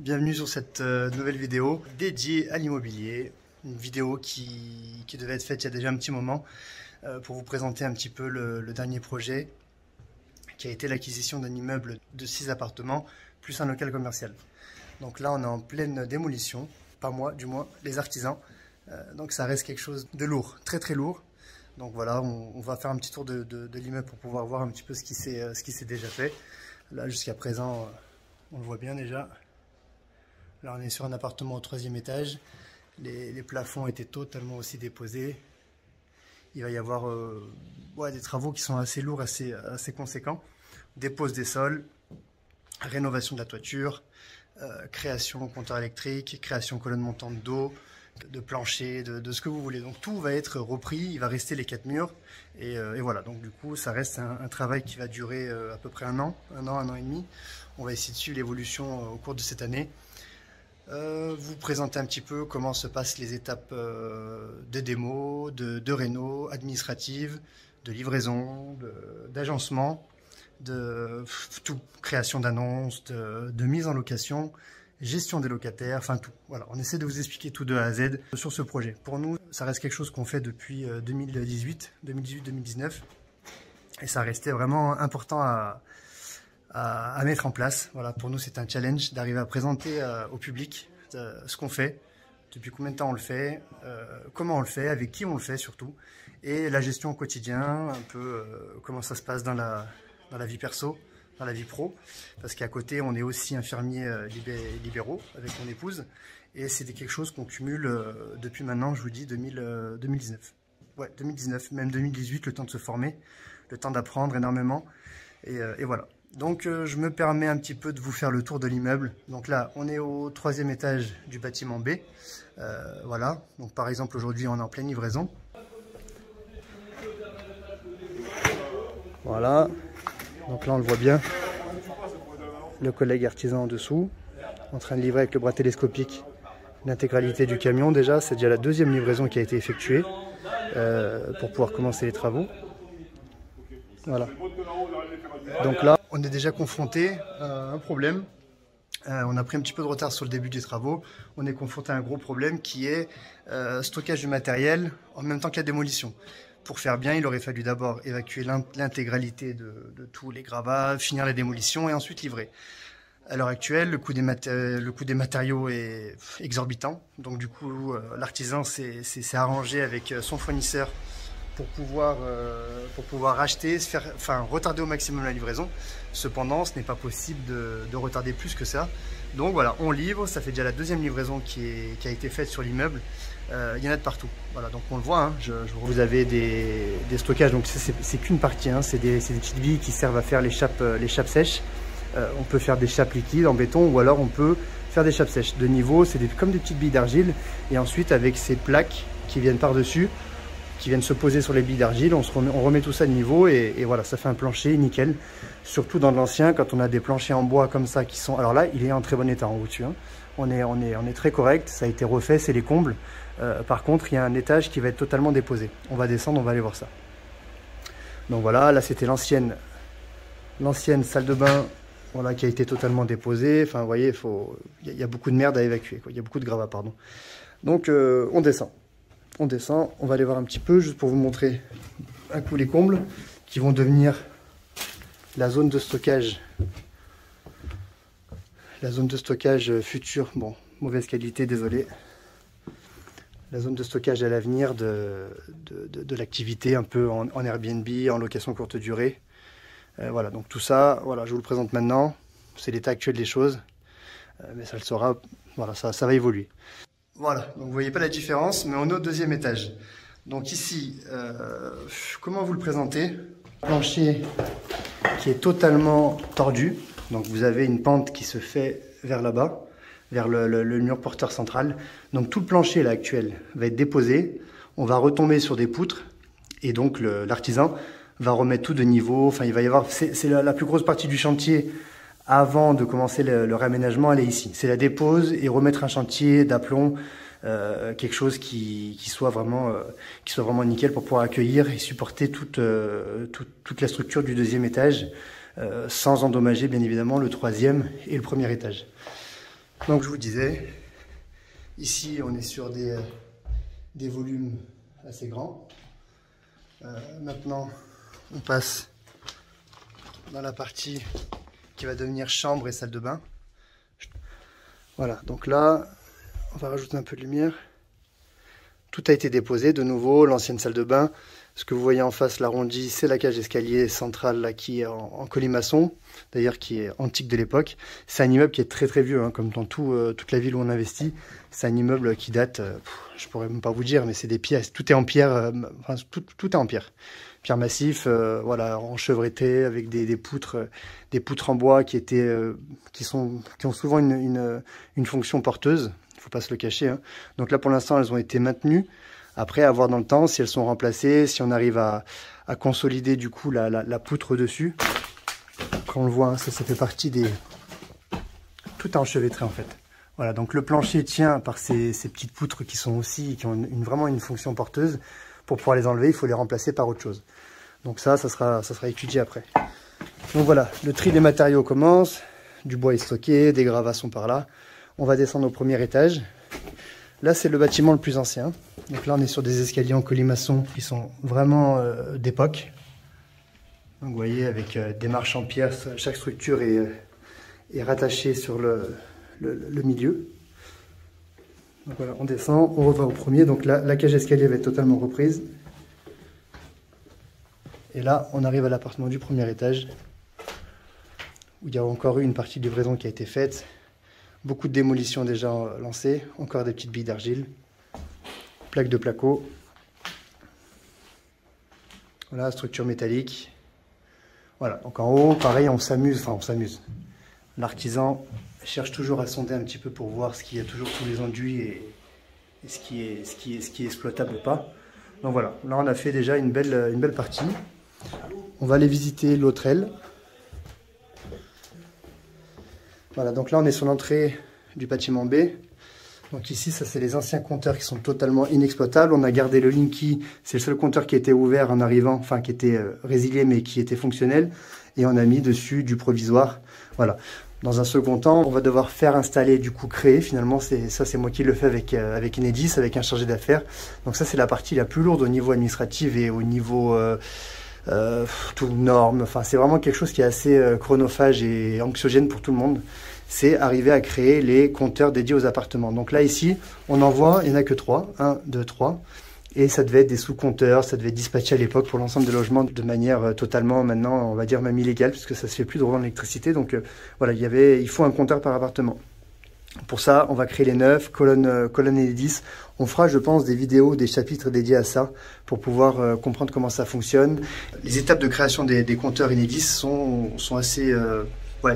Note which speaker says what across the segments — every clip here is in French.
Speaker 1: Bienvenue sur cette nouvelle vidéo dédiée à l'immobilier. Une vidéo qui devait être faite il y a déjà un petit moment pour vous présenter un petit peu le dernier projet qui a été l'acquisition d'un immeuble de 6 appartements plus un local commercial. Donc là on est en pleine démolition, pas moi du moins, les artisans. Donc ça reste quelque chose de lourd, très très lourd. Donc voilà, on va faire un petit tour de l'immeuble pour pouvoir voir un petit peu ce qui s'est déjà fait. Là jusqu'à présent on le voit bien déjà. Là, on est sur un appartement au 3e étage. Les plafonds étaient totalement aussi déposés. Il va y avoir des travaux qui sont assez lourds, assez conséquents. Dépose des sols, rénovation de la toiture, création compteur électrique, création colonne montante d'eau, de plancher, de ce que vous voulez. Donc tout va être repris, il va rester les 4 murs. Et voilà, donc du coup, ça reste un travail qui va durer à peu près un an et demi. On va essayer de suivre l'évolution au cours de cette année. Vous présenter un petit peu comment se passent les étapes de démo, de réno, administrative, de livraison, d'agencement, de tout, création d'annonces, de mise en location, gestion des locataires, enfin tout. Voilà, on essaie de vous expliquer tout de A à Z sur ce projet. Pour nous, ça reste quelque chose qu'on fait depuis 2018-2019 et ça restait vraiment important à mettre en place. Voilà, pour nous, c'est un challenge d'arriver à présenter au public ce qu'on fait, depuis combien de temps on le fait, comment on le fait, avec qui on le fait surtout, et la gestion au quotidien, un peu comment ça se passe dans la vie perso, dans la vie pro, parce qu'à côté, on est aussi infirmier libéraux avec mon épouse, et c'est quelque chose qu'on cumule depuis maintenant, je vous dis, 2019. Ouais, 2019, même 2018, le temps de se former, le temps d'apprendre énormément, et voilà. Donc je me permets un petit peu de vous faire le tour de l'immeuble. Donc là, on est au 3e étage du bâtiment B. Voilà, donc par exemple aujourd'hui on est en pleine livraison. Voilà, donc là on le voit bien. Le collègue artisan en dessous, en train de livrer avec le bras télescopique l'intégralité du camion déjà. C'est déjà la 2e livraison qui a été effectuée pour pouvoir commencer les travaux. Voilà. Donc là, on est déjà confronté à un problème. On a pris un petit peu de retard sur le début des travaux. On est confronté à un gros problème qui est stockage du matériel en même temps que la démolition. Pour faire bien, il aurait fallu d'abord évacuer l'intégralité de tous les gravats, finir la démolition et ensuite livrer. À l'heure actuelle, le coût des matériaux est exorbitant. Donc du coup, l'artisan s'est arrangé avec son fournisseur pour pouvoir acheter, retarder au maximum la livraison. Cependant, ce n'est pas possible de retarder plus que ça. Donc voilà, on livre, ça fait déjà la 2e livraison qui a été faite sur l'immeuble. Il y en a de partout. Voilà, donc on le voit, hein, vous avez des stockages, donc c'est qu'une partie, hein, c'est des petites billes qui servent à faire les chapes sèches. On peut faire des chapes liquides en béton ou alors on peut faire des chapes sèches. De niveau, c'est comme des petites billes d'argile et ensuite avec ces plaques qui viennent par-dessus, qui viennent se poser sur les billes d'argile, on remet tout ça de niveau et voilà, ça fait un plancher nickel. Surtout dans l'ancien, quand on a des planchers en bois comme ça qui sont... Alors là, il est en très bon état en haut dessus, hein. On est très correct, ça a été refait, c'est les combles. Par contre, il y a un étage qui va être totalement déposé. On va descendre, on va aller voir ça. Donc voilà, là c'était l'ancienne salle de bain, voilà, qui a été totalement déposée. Enfin, vous voyez, il y a beaucoup de merde à évacuer, quoi. Il y a beaucoup de gravats, pardon. Donc on descend. On descend, on va aller voir un petit peu, juste pour vous montrer un coup les combles, qui vont devenir la zone de stockage. La zone de stockage future, bon, mauvaise qualité, désolé. La zone de stockage à l'avenir de l'activité, un peu en Airbnb, en location courte durée. Voilà, donc tout ça, voilà, je vous le présente maintenant. C'est l'état actuel des choses, mais ça le sera, voilà, ça va évoluer. Voilà, donc vous voyez pas la différence, mais on est au 2e étage. Donc ici, comment vous le présenter? Plancher qui est totalement tordu. Donc vous avez une pente qui se fait vers là-bas, vers le mur porteur central. Donc tout le plancher là actuel va être déposé. On va retomber sur des poutres et donc l'artisan va remettre tout de niveau. Enfin, il va y avoir, c'est la plus grosse partie du chantier. Avant de commencer le réaménagement, elle est ici. C'est la dépose et remettre un chantier d'aplomb, quelque chose qui soit vraiment nickel pour pouvoir accueillir et supporter toute la structure du 2e étage, sans endommager bien évidemment le 3e et le 1er étage. Donc je vous disais, ici on est sur des volumes assez grands. Maintenant on passe dans la partie qui va devenir chambre et salle de bain. Voilà, donc là on va rajouter un peu de lumière. Tout a été déposé, de nouveau, l'ancienne salle de bain. Ce que vous voyez en face, l'arrondi, c'est la cage d'escalier centrale là, qui est en colimaçon, d'ailleurs qui est antique de l'époque. C'est un immeuble qui est très très vieux, hein, comme dans toute la ville où on investit. C'est un immeuble qui date, je pourrais même pas vous dire, mais c'est des pièces, tout est en pierre, enfin, tout est en pierre. Pierre massif, voilà, enchevêtré avec des poutres en bois qui ont souvent une fonction porteuse. Faut pas se le cacher, hein. Donc là pour l'instant elles ont été maintenues. Après à voir dans le temps si elles sont remplacées, si on arrive à consolider du coup la poutre dessus. Quand on le voit, hein, ça fait partie des... Tout est enchevêtré en fait. Voilà, donc le plancher tient par ces petites poutres qui ont vraiment une fonction porteuse. Pour pouvoir les enlever, il faut les remplacer par autre chose. Donc ça sera étudié après. Donc voilà, le tri des matériaux commence. Du bois est stocké, des gravats sont par là. On va descendre au premier étage. Là, c'est le bâtiment le plus ancien. Donc là, on est sur des escaliers en colimaçon qui sont vraiment d'époque. Donc vous voyez, avec des marches en pierre, chaque structure est rattachée sur le milieu. Donc voilà, on descend, on revient au premier. Donc là, la cage d'escalier va être totalement reprise. Et là, on arrive à l'appartement du premier étage, où il y a encore eu une partie de livraison qui a été faite. Beaucoup de démolitions déjà lancées, encore des petites billes d'argile, plaques de placo. Voilà, structure métallique. Voilà, donc en haut, pareil, on s'amuse. L'artisan cherche toujours à sonder un petit peu pour voir ce qu'il y a toujours sous les enduits et ce qui est exploitable ou pas. Donc voilà, là on a fait déjà une belle partie. On va aller visiter l'autre aile. Voilà, donc là on est sur l'entrée du bâtiment B. Donc ici, ça c'est les anciens compteurs qui sont totalement inexploitables. On a gardé le Linky, c'est le seul compteur qui était ouvert en arrivant, enfin qui était résilié mais qui était fonctionnel. Et on a mis dessus du provisoire. Voilà. Dans un second temps, on va devoir faire installer, du coup créer. Finalement, c'est moi qui le fais avec Enedis, avec un chargé d'affaires. Donc ça c'est la partie la plus lourde au niveau administratif et au niveau... tout normes, enfin c'est vraiment quelque chose qui est assez chronophage et anxiogène pour tout le monde. C'est arriver à créer les compteurs dédiés aux appartements. Donc là ici, on en voit, il n'y en a que 3, 1, 2, 3, et ça devait être des sous-compteurs, ça devait être dispatché à l'époque pour l'ensemble des logements de manière totalement maintenant, on va dire même illégale, puisque ça se fait plus de revendre l'électricité. Donc voilà, il faut un compteur par appartement. Pour ça, on va créer les 9 colonnes Enedis. On fera, je pense, des vidéos, des chapitres dédiés à ça pour pouvoir comprendre comment ça fonctionne. Les étapes de création des compteurs Enedis sont assez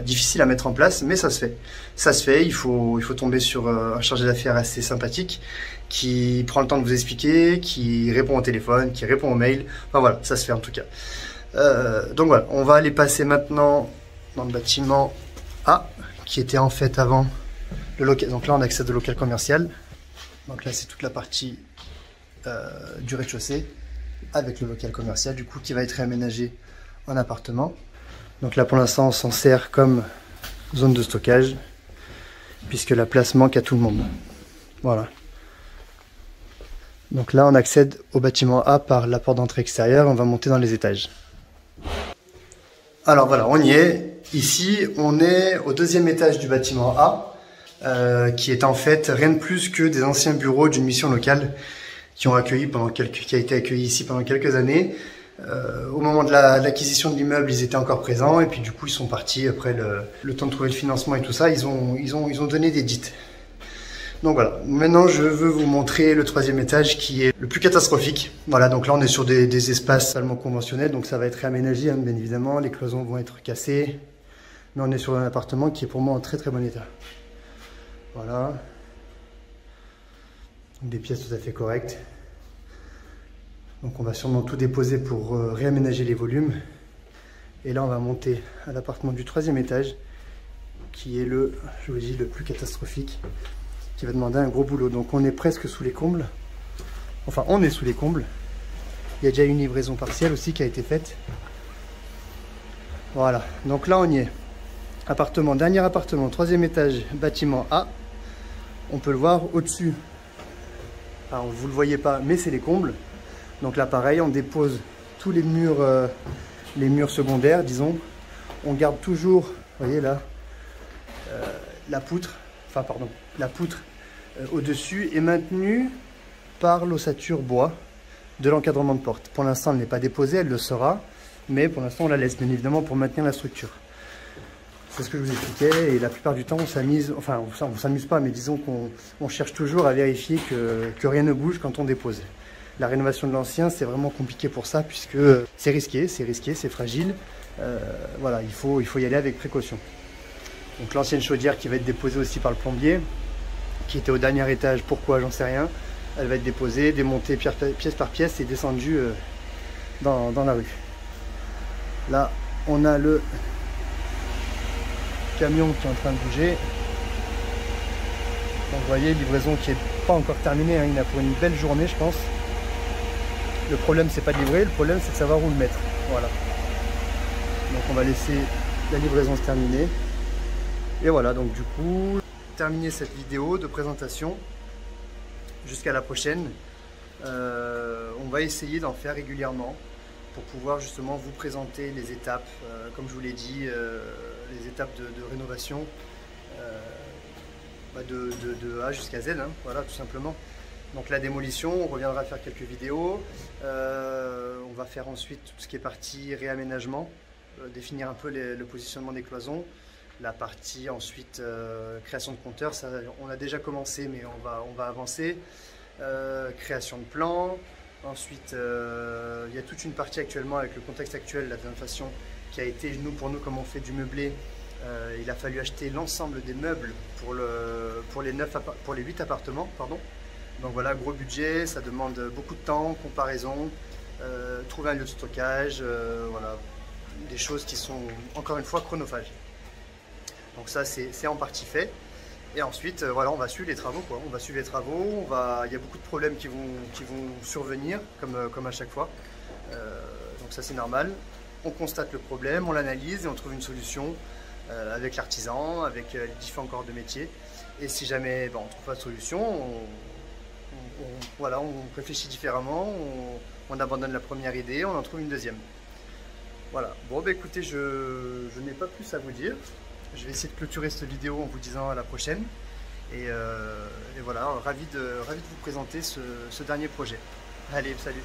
Speaker 1: difficiles à mettre en place, mais ça se fait. Ça se fait, il faut tomber sur un chargé d'affaires assez sympathique qui prend le temps de vous expliquer, qui répond au téléphone, qui répond aux mails. Enfin voilà, ça se fait en tout cas. Donc voilà, on va aller passer maintenant dans le bâtiment A, qui était en fait avant... Donc là on accède au local commercial. Donc là c'est toute la partie du rez-de-chaussée avec le local commercial du coup qui va être réaménagé en appartement. Donc là pour l'instant on s'en sert comme zone de stockage puisque la place manque à tout le monde. Voilà. Donc là on accède au bâtiment A par la porte d'entrée extérieure. On va monter dans les étages. Alors voilà, on y est. Ici on est au deuxième étage du bâtiment A. Qui est en fait rien de plus que des anciens bureaux d'une mission locale qui a été accueilli ici pendant quelques années. Au moment de l'acquisition de l'immeuble, ils étaient encore présents et puis du coup ils sont partis après le temps de trouver le financement et tout ça. Ils ont donné des dites. Donc voilà. Maintenant, je veux vous montrer le troisième étage qui est le plus catastrophique. Voilà. Donc là, on est sur des espaces totalement conventionnels, donc ça va être réaménagé, hein, bien évidemment. Les cloisons vont être cassées, mais on est sur un appartement qui est pour moi en très très bon état. Voilà, des pièces tout à fait correctes. Donc on va sûrement tout déposer pour réaménager les volumes. Et là on va monter à l'appartement du troisième étage, qui est je vous dis, le plus catastrophique, qui va demander un gros boulot. Donc on est presque sous les combles. Enfin on est sous les combles. Il y a déjà une livraison partielle aussi qui a été faite. Voilà, donc là on y est. Dernier appartement, troisième étage, bâtiment A. on peut le voir au-dessus. Alors vous ne le voyez pas, mais c'est les combles. Donc là pareil, on dépose tous les murs secondaires, disons. On garde toujours, vous voyez là, la poutre au-dessus est maintenue par l'ossature bois de l'encadrement de porte. Pour l'instant, elle n'est pas déposée, elle le sera, mais pour l'instant, on la laisse bien évidemment pour maintenir la structure. C'est ce que je vous expliquais, et la plupart du temps, on s'amuse, enfin, on ne s'amuse pas, mais disons qu'on cherche toujours à vérifier que rien ne bouge quand on dépose. La rénovation de l'ancien, c'est vraiment compliqué pour ça, puisque c'est risqué, c'est fragile. Voilà, il faut y aller avec précaution. Donc l'ancienne chaudière qui va être déposée aussi par le plombier, qui était au dernier étage, pourquoi, j'en sais rien. Elle va être déposée, démontée pièce par pièce et descendue dans la rue. Là, on a le camion qui est en train de bouger. Donc vous voyez, livraison qui n'est pas encore terminée, hein. Il y en a pour une belle journée, je pense. Le problème, c'est pas de livrer, le problème, c'est de savoir où le mettre. Voilà. Donc on va laisser la livraison se terminer. Et voilà, donc du coup, terminer cette vidéo de présentation. Jusqu'à la prochaine. On va essayer d'en faire régulièrement pour pouvoir justement vous présenter les étapes, comme je vous l'ai dit, les étapes de rénovation de A jusqu'à Z, hein, voilà, tout simplement. Donc la démolition, on reviendra faire quelques vidéos. On va faire ensuite tout ce qui est partie réaménagement, définir un peu le positionnement des cloisons. La partie ensuite création de compteurs, ça, on a déjà commencé, mais on va avancer. Création de plans. Ensuite, il y a toute une partie actuellement avec le contexte actuel, la d'inflation, qui a été, pour nous, comme on fait du meublé, il a fallu acheter l'ensemble des meubles pour les 8 appartements. Pardon. Donc voilà, gros budget, ça demande beaucoup de temps, comparaison, trouver un lieu de stockage, voilà, des choses qui sont encore une fois chronophages. Donc ça, c'est en partie fait. Et ensuite, voilà, on va suivre les travaux, quoi. On va suivre les travaux. Il y a beaucoup de problèmes qui vont survenir, comme à chaque fois. Donc ça, c'est normal. On constate le problème, on l'analyse et on trouve une solution avec l'artisan, avec les différents corps de métier. Et si jamais on ne trouve pas de solution, voilà, on réfléchit différemment, on abandonne la première idée, on en trouve une deuxième. Voilà. Bon, bah écoutez, je n'ai pas plus à vous dire. Je vais essayer de clôturer cette vidéo en vous disant à la prochaine. Et voilà, ravi de vous présenter ce dernier projet. Allez, salut!